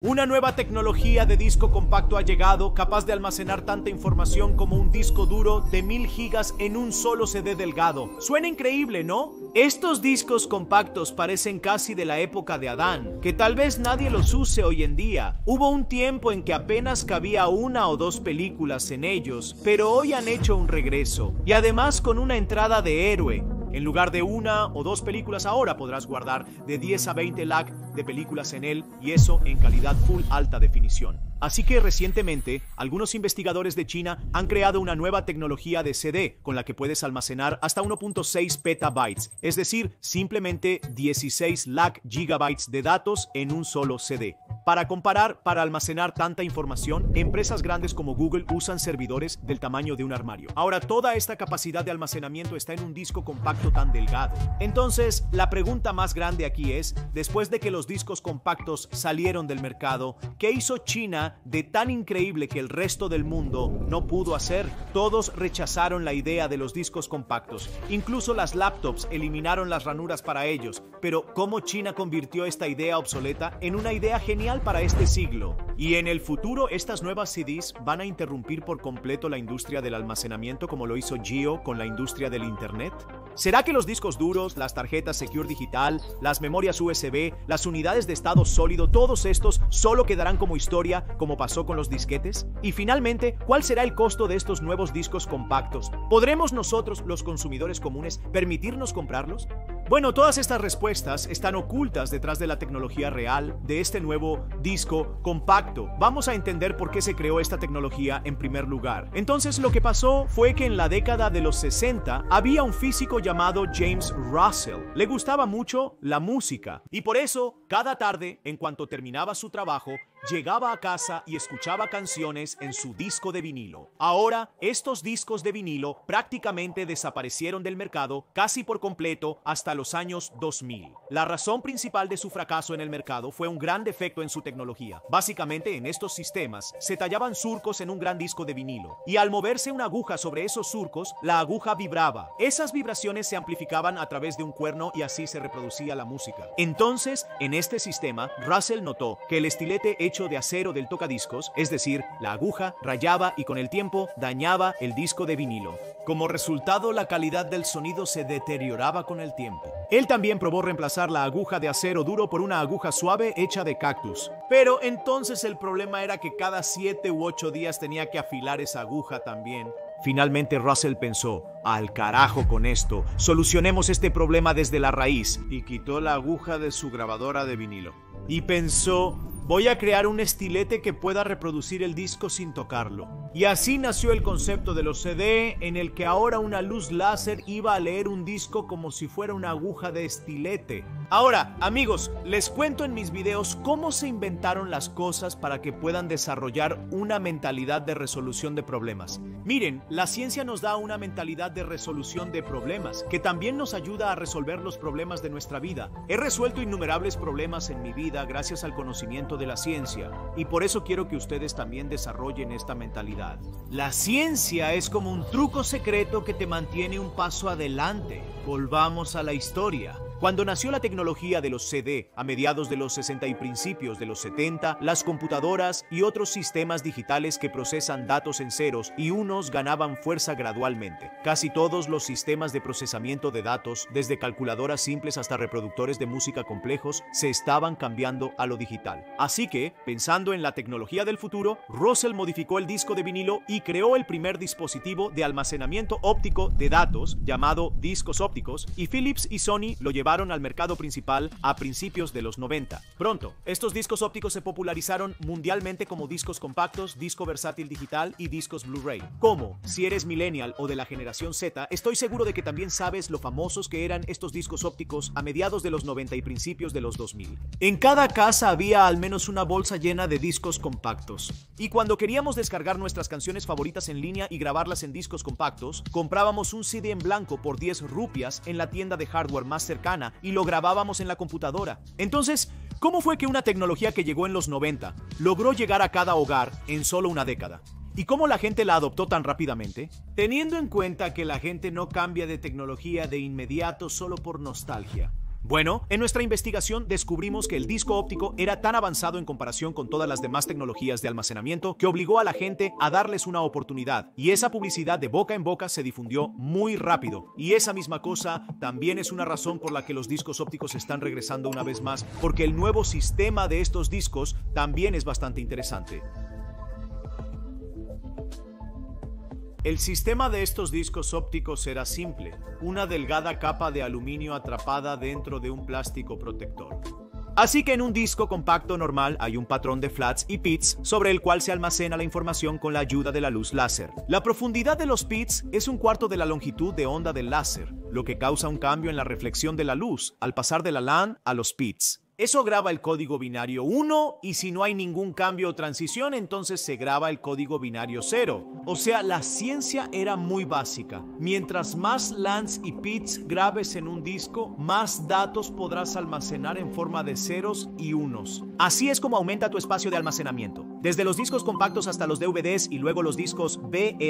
Una nueva tecnología de disco compacto ha llegado, capaz de almacenar tanta información como un disco duro de 1000 gigas en un solo CD delgado. Suena increíble, ¿no? Estos discos compactos parecen casi de la época de Adán, que tal vez nadie los use hoy en día. Hubo un tiempo en que apenas cabía una o dos películas en ellos, pero hoy han hecho un regreso, y además con una entrada de héroe. En lugar de una o dos películas ahora podrás guardar de 10 a 20 lag de películas en él, y eso en calidad full alta definición. Así que recientemente, algunos investigadores de China han creado una nueva tecnología de CD con la que puedes almacenar hasta 1.6 petabytes, es decir, simplemente 16 lakh gigabytes de datos en un solo CD. Para comparar, para almacenar tanta información, empresas grandes como Google usan servidores del tamaño de un armario. Ahora, toda esta capacidad de almacenamiento está en un disco compacto tan delgado. Entonces, la pregunta más grande aquí es, después de que los discos compactos salieron del mercado, ¿qué hizo China de tan increíble que el resto del mundo no pudo hacer? Todos rechazaron la idea de los discos compactos. Incluso las laptops eliminaron las ranuras para ellos. Pero ¿cómo China convirtió esta idea obsoleta en una idea genial para este siglo? Y en el futuro, estas nuevas CDs van a interrumpir por completo la industria del almacenamiento como lo hizo Jio con la industria del Internet. ¿Será que los discos duros, las tarjetas Secure Digital, las memorias USB, las unidades de estado sólido, todos estos solo quedarán como historia, como pasó con los disquetes? Y finalmente, ¿cuál será el costo de estos nuevos discos compactos? ¿Podremos nosotros, los consumidores comunes, permitirnos comprarlos? Bueno, todas estas respuestas están ocultas detrás de la tecnología real de este nuevo disco compacto. Vamos a entender por qué se creó esta tecnología en primer lugar. Entonces, lo que pasó fue que en la década de los 60 había un físico llamado James Russell. Le gustaba mucho la música y por eso, cada tarde, en cuanto terminaba su trabajo, llegaba a casa y escuchaba canciones en su disco de vinilo. Ahora, estos discos de vinilo prácticamente desaparecieron del mercado casi por completo hasta los años 2000. La razón principal de su fracaso en el mercado fue un gran defecto en su tecnología. Básicamente, en estos sistemas se tallaban surcos en un gran disco de vinilo, y al moverse una aguja sobre esos surcos, la aguja vibraba. Esas vibraciones se amplificaban a través de un cuerno y así se reproducía la música. Entonces, en este sistema, Russell notó que el estilete hecho de acero del tocadiscos, es decir, la aguja, rayaba y con el tiempo dañaba el disco de vinilo. Como resultado, la calidad del sonido se deterioraba con el tiempo. Él también probó reemplazar la aguja de acero duro por una aguja suave hecha de cactus. Pero entonces el problema era que cada 7 u 8 días tenía que afilar esa aguja también. Finalmente Russell pensó, al carajo con esto, solucionemos este problema desde la raíz, y quitó la aguja de su grabadora de vinilo. Y pensó, voy a crear un estilete que pueda reproducir el disco sin tocarlo. Y así nació el concepto de los CD, en el que ahora una luz láser iba a leer un disco como si fuera una aguja de estilete. Ahora, amigos, les cuento en mis videos cómo se inventaron las cosas para que puedan desarrollar una mentalidad de resolución de problemas. Miren, la ciencia nos da una mentalidad de resolución de problemas, que también nos ayuda a resolver los problemas de nuestra vida. He resuelto innumerables problemas en mi vida gracias al conocimiento de la ciencia, y por eso quiero que ustedes también desarrollen esta mentalidad. La ciencia es como un truco secreto que te mantiene un paso adelante. Volvamos a la historia. Cuando nació la tecnología de los CD a mediados de los 60 y principios de los 70, las computadoras y otros sistemas digitales que procesan datos en ceros y unos ganaban fuerza gradualmente. Casi todos los sistemas de procesamiento de datos, desde calculadoras simples hasta reproductores de música complejos, se estaban cambiando a lo digital. Así que, pensando en la tecnología del futuro, Russell modificó el disco de vinilo y creó el primer dispositivo de almacenamiento óptico de datos, llamado discos ópticos, y Philips y Sony lo llevaron al mercado principal a principios de los 90. Pronto, estos discos ópticos se popularizaron mundialmente como discos compactos, disco versátil digital y discos Blu-ray. Como, si eres millennial o de la generación Z, estoy seguro de que también sabes lo famosos que eran estos discos ópticos a mediados de los 90 y principios de los 2000. En cada casa había al menos una bolsa llena de discos compactos. Y cuando queríamos descargar nuestras canciones favoritas en línea y grabarlas en discos compactos, comprábamos un CD en blanco por 10 rupias en la tienda de hardware más cercana y lo grabábamos en la computadora. Entonces, ¿cómo fue que una tecnología que llegó en los 90 logró llegar a cada hogar en solo una década? ¿Y cómo la gente la adoptó tan rápidamente? Teniendo en cuenta que la gente no cambia de tecnología de inmediato solo por nostalgia. Bueno, en nuestra investigación descubrimos que el disco óptico era tan avanzado en comparación con todas las demás tecnologías de almacenamiento que obligó a la gente a darles una oportunidad, y esa publicidad de boca en boca se difundió muy rápido. Y esa misma cosa también es una razón por la que los discos ópticos están regresando una vez más, porque el nuevo sistema de estos discos también es bastante interesante. El sistema de estos discos ópticos era simple, una delgada capa de aluminio atrapada dentro de un plástico protector. Así que en un disco compacto normal hay un patrón de flats y pits sobre el cual se almacena la información con la ayuda de la luz láser. La profundidad de los pits es un cuarto de la longitud de onda del láser, lo que causa un cambio en la reflexión de la luz al pasar de la LAN a los pits. Eso graba el código binario 1 y si no hay ningún cambio o transición, entonces se graba el código binario 0. O sea, la ciencia era muy básica. Mientras más LANs y pits grabes en un disco, más datos podrás almacenar en forma de ceros y unos. Así es como aumenta tu espacio de almacenamiento. Desde los discos compactos hasta los DVDs y luego los discos BLURAIE,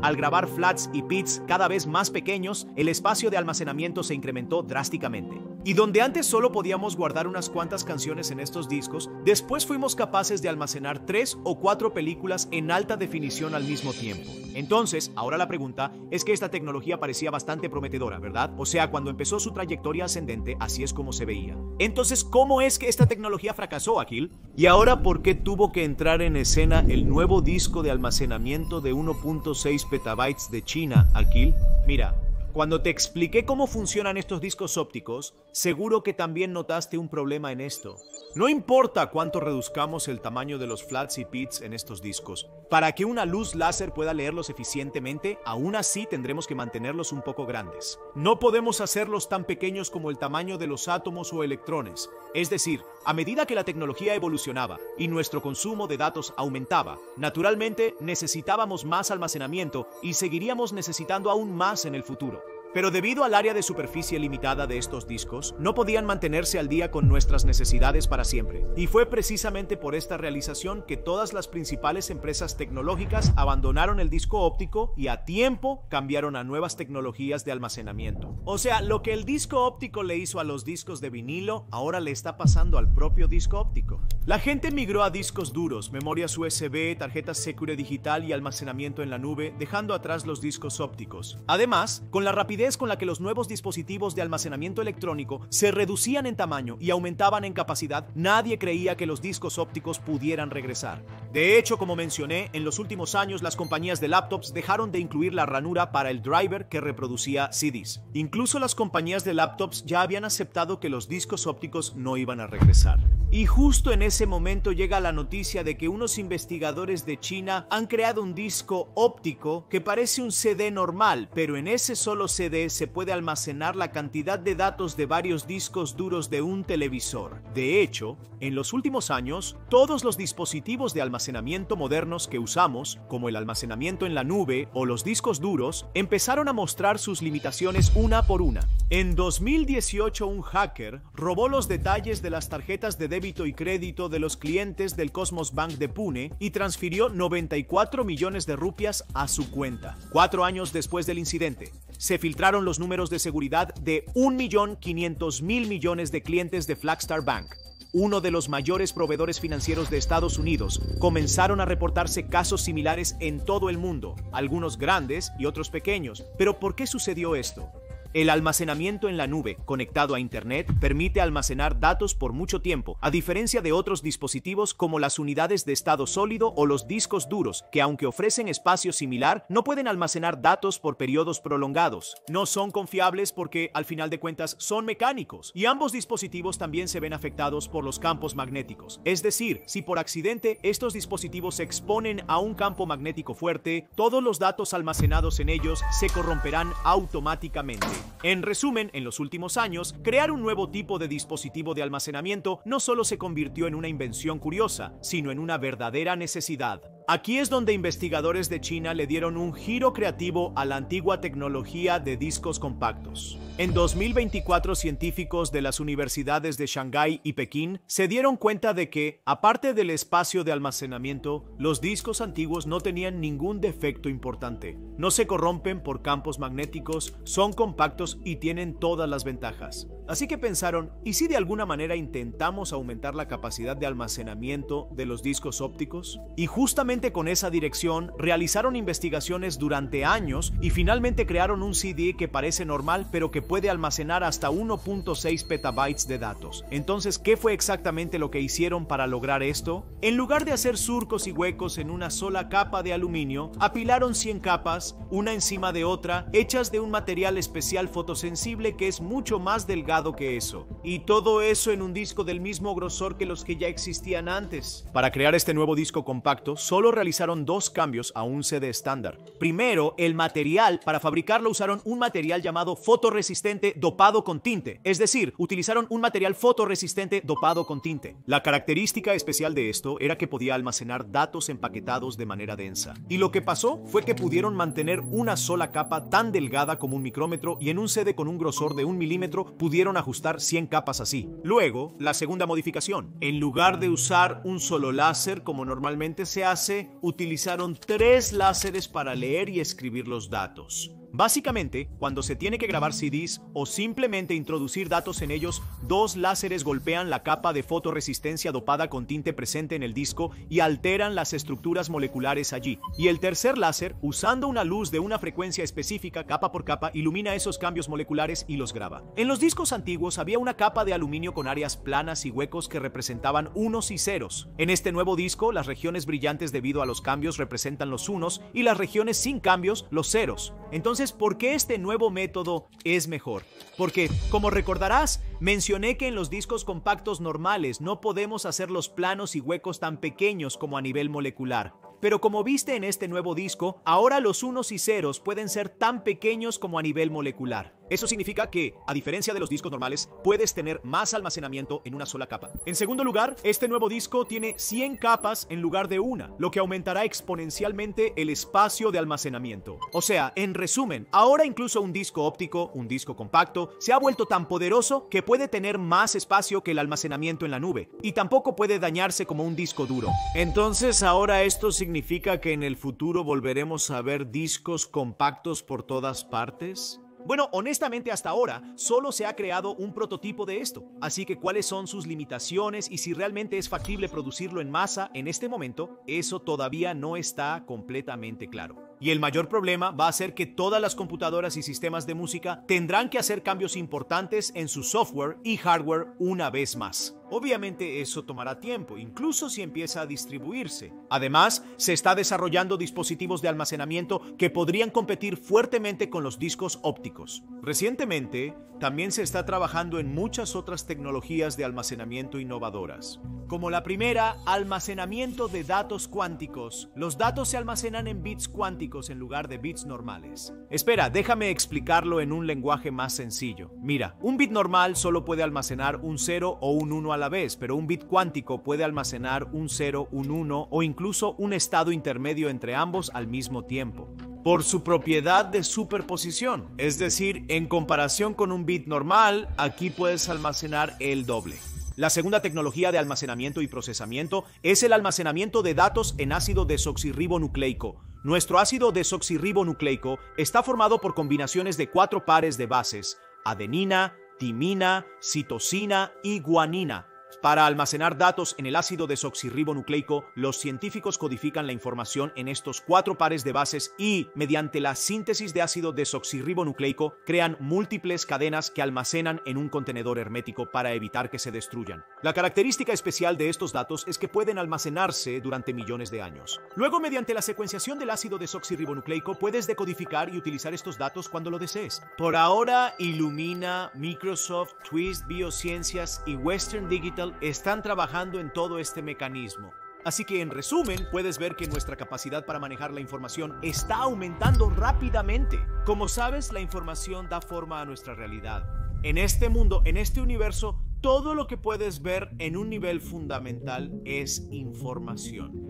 al grabar flats y pits cada vez más pequeños, el espacio de almacenamiento se incrementó drásticamente. Y donde antes solo podíamos guardar unas cuantas canciones en estos discos, después fuimos capaces de almacenar 3 o 4 películas en alta definición al mismo tiempo. Entonces, ahora la pregunta es que esta tecnología parecía bastante prometedora, ¿verdad? O sea, cuando empezó su trayectoria ascendente, así es como se veía. Entonces, ¿cómo es que esta tecnología fracasó, Akil? Y ahora, ¿por qué tuvo que entrar en escena el nuevo disco de almacenamiento de 1.6 petabytes de China, Akil? Mira, cuando te expliqué cómo funcionan estos discos ópticos, seguro que también notaste un problema en esto. No importa cuánto reduzcamos el tamaño de los flats y pits en estos discos, para que una luz láser pueda leerlos eficientemente, aún así tendremos que mantenerlos un poco grandes. No podemos hacerlos tan pequeños como el tamaño de los átomos o electrones. Es decir, a medida que la tecnología evolucionaba y nuestro consumo de datos aumentaba, naturalmente necesitábamos más almacenamiento y seguiríamos necesitando aún más en el futuro. Pero debido al área de superficie limitada de estos discos, no podían mantenerse al día con nuestras necesidades para siempre. Y fue precisamente por esta realización que todas las principales empresas tecnológicas abandonaron el disco óptico y a tiempo cambiaron a nuevas tecnologías de almacenamiento. O sea, lo que el disco óptico le hizo a los discos de vinilo, ahora le está pasando al propio disco óptico. La gente migró a discos duros, memorias USB, tarjetas Secure digital y almacenamiento en la nube, dejando atrás los discos ópticos. Además, con la rapidez con la que los nuevos dispositivos de almacenamiento electrónico se reducían en tamaño y aumentaban en capacidad, nadie creía que los discos ópticos pudieran regresar. De hecho, como mencioné, en los últimos años las compañías de laptops dejaron de incluir la ranura para el driver que reproducía CDs. Incluso las compañías de laptops ya habían aceptado que los discos ópticos no iban a regresar. Y justo en ese momento llega la noticia de que unos investigadores de China han creado un disco óptico que parece un CD normal, pero en ese solo CD se puede almacenar la cantidad de datos de varios discos duros de un televisor. De hecho, en los últimos años, todos los dispositivos de almacenamiento modernos que usamos, como el almacenamiento en la nube o los discos duros, empezaron a mostrar sus limitaciones una por una. En 2018, un hacker robó los detalles de las tarjetas de débito y crédito de los clientes del Cosmos Bank de Pune y transfirió 94 millones de rupias a su cuenta. 4 años después del incidente, se filtraron los números de seguridad de 1.500.000 millones de clientes de Flagstar Bank, uno de los mayores proveedores financieros de Estados Unidos. Comenzaron a reportarse casos similares en todo el mundo, algunos grandes y otros pequeños. ¿Pero por qué sucedió esto? El almacenamiento en la nube, conectado a Internet, permite almacenar datos por mucho tiempo, a diferencia de otros dispositivos como las unidades de estado sólido o los discos duros, que aunque ofrecen espacio similar, no pueden almacenar datos por periodos prolongados. No son confiables porque, al final de cuentas, son mecánicos, y ambos dispositivos también se ven afectados por los campos magnéticos. Es decir, si por accidente estos dispositivos se exponen a un campo magnético fuerte, todos los datos almacenados en ellos se corromperán automáticamente. En resumen, en los últimos años, crear un nuevo tipo de dispositivo de almacenamiento no solo se convirtió en una invención curiosa, sino en una verdadera necesidad. Aquí es donde investigadores de China le dieron un giro creativo a la antigua tecnología de discos compactos. En 2024, científicos de las universidades de Shanghái y Pekín se dieron cuenta de que, aparte del espacio de almacenamiento, los discos antiguos no tenían ningún defecto importante. No se corrompen por campos magnéticos, son compactos y tienen todas las ventajas. Así que pensaron, ¿y si de alguna manera intentamos aumentar la capacidad de almacenamiento de los discos ópticos? Y justamente con esa dirección realizaron investigaciones durante años y finalmente crearon un CD que parece normal pero que puede almacenar hasta 1.6 petabytes de datos. Entonces, ¿qué fue exactamente lo que hicieron para lograr esto? En lugar de hacer surcos y huecos en una sola capa de aluminio, apilaron 100 capas, una encima de otra, hechas de un material especial fotosensible que es mucho más delgado que eso. Y todo eso en un disco del mismo grosor que los que ya existían antes. Para crear este nuevo disco compacto, solo realizaron dos cambios a un CD estándar. Primero, el material. Para fabricarlo usaron un material llamado fotorresistente dopado con tinte. Es decir, utilizaron un material fotorresistente dopado con tinte. La característica especial de esto era que podía almacenar datos empaquetados de manera densa. Y lo que pasó fue que pudieron mantener una sola capa tan delgada como un micrómetro y en un CD con un grosor de 1 milímetro pudieron ajustar 100 capas así. Luego, la segunda modificación. En lugar de usar un solo láser como normalmente se hace, utilizaron 3 láseres para leer y escribir los datos. Básicamente, cuando se tiene que grabar CDs o simplemente introducir datos en ellos, 2 láseres golpean la capa de fotorresistencia dopada con tinte presente en el disco y alteran las estructuras moleculares allí. Y el tercer láser, usando una luz de una frecuencia específica capa por capa, ilumina esos cambios moleculares y los graba. En los discos antiguos había una capa de aluminio con áreas planas y huecos que representaban unos y ceros. En este nuevo disco, las regiones brillantes debido a los cambios representan los unos y las regiones sin cambios los ceros. Entonces, ¿por qué este nuevo método es mejor? Porque, como recordarás, mencioné que en los discos compactos normales no podemos hacer los planos y huecos tan pequeños como a nivel molecular. Pero como viste en este nuevo disco, ahora los unos y ceros pueden ser tan pequeños como a nivel molecular. Eso significa que, a diferencia de los discos normales, puedes tener más almacenamiento en una sola capa. En segundo lugar, este nuevo disco tiene 100 capas en lugar de una, lo que aumentará exponencialmente el espacio de almacenamiento. O sea, en resumen, ahora incluso un disco óptico, un disco compacto, se ha vuelto tan poderoso que puede tener más espacio que el almacenamiento en la nube, y tampoco puede dañarse como un disco duro. Entonces, ahora esto significa que en el futuro volveremos a ver discos compactos por todas partes. Bueno, honestamente hasta ahora solo se ha creado un prototipo de esto, así que cuáles son sus limitaciones y si realmente es factible producirlo en masa en este momento, eso todavía no está completamente claro. Y el mayor problema va a ser que todas las computadoras y sistemas de música tendrán que hacer cambios importantes en su software y hardware una vez más. Obviamente eso tomará tiempo, incluso si empieza a distribuirse. Además, se está desarrollando dispositivos de almacenamiento que podrían competir fuertemente con los discos ópticos. Recientemente, también se está trabajando en muchas otras tecnologías de almacenamiento innovadoras. Como la primera, almacenamiento de datos cuánticos. Los datos se almacenan en bits cuánticos en lugar de bits normales. Espera, déjame explicarlo en un lenguaje más sencillo. Mira, un bit normal solo puede almacenar un 0 o un 1 a la vez, pero un bit cuántico puede almacenar un 0, un 1 o incluso un estado intermedio entre ambos al mismo tiempo, por su propiedad de superposición. Es decir, en comparación con un bit normal, aquí puedes almacenar el doble. La segunda tecnología de almacenamiento y procesamiento es el almacenamiento de datos en ácido desoxirribonucleico. Nuestro ácido desoxirribonucleico está formado por combinaciones de 4 pares de bases: adenina, timina, citosina y guanina. Para almacenar datos en el ácido desoxirribonucleico, los científicos codifican la información en estos 4 pares de bases y, mediante la síntesis de ácido desoxirribonucleico, crean múltiples cadenas que almacenan en un contenedor hermético para evitar que se destruyan. La característica especial de estos datos es que pueden almacenarse durante millones de años. Luego, mediante la secuenciación del ácido desoxirribonucleico, puedes decodificar y utilizar estos datos cuando lo desees. Por ahora, Illumina, Microsoft, Twist Biociencias y Western Digital están trabajando en todo este mecanismo. Así que en resumen, puedes ver que nuestra capacidad para manejar la información está aumentando rápidamente. Como sabes, la información da forma a nuestra realidad. En este mundo, en este universo, todo lo que puedes ver en un nivel fundamental es información.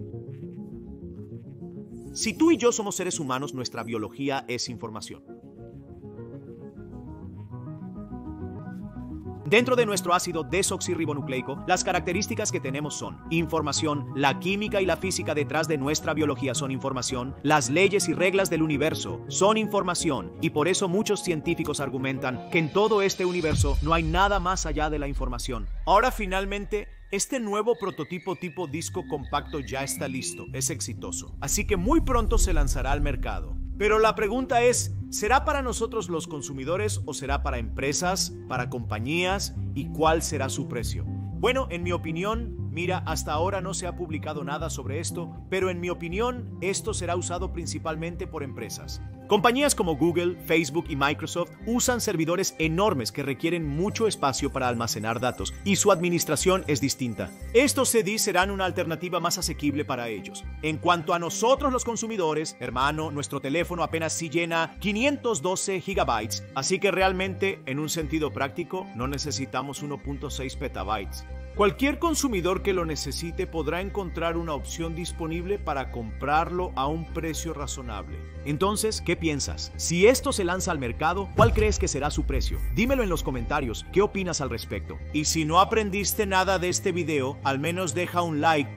Si tú y yo somos seres humanos, nuestra biología es información. Dentro de nuestro ácido desoxirribonucleico, las características que tenemos son información, la química y la física detrás de nuestra biología son información, las leyes y reglas del universo son información, y por eso muchos científicos argumentan que en todo este universo no hay nada más allá de la información. Ahora finalmente, este nuevo prototipo tipo disco compacto ya está listo, es exitoso, así que muy pronto se lanzará al mercado. Pero la pregunta es, ¿será para nosotros los consumidores o será para empresas, para compañías? ¿Y cuál será su precio? Bueno, en mi opinión, mira, hasta ahora no se ha publicado nada sobre esto, pero en mi opinión, esto será usado principalmente por empresas. Compañías como Google, Facebook y Microsoft usan servidores enormes que requieren mucho espacio para almacenar datos y su administración es distinta. Estos CDs serán una alternativa más asequible para ellos. En cuanto a nosotros los consumidores, hermano, nuestro teléfono apenas sí llena 512 gigabytes, así que realmente, en un sentido práctico, no necesitamos 1.6 petabytes. Cualquier consumidor que lo necesite podrá encontrar una opción disponible para comprarlo a un precio razonable. Entonces, ¿qué piensas? Si esto se lanza al mercado, ¿cuál crees que será su precio? Dímelo en los comentarios, ¿qué opinas al respecto? Y si no aprendiste nada de este video, al menos deja un like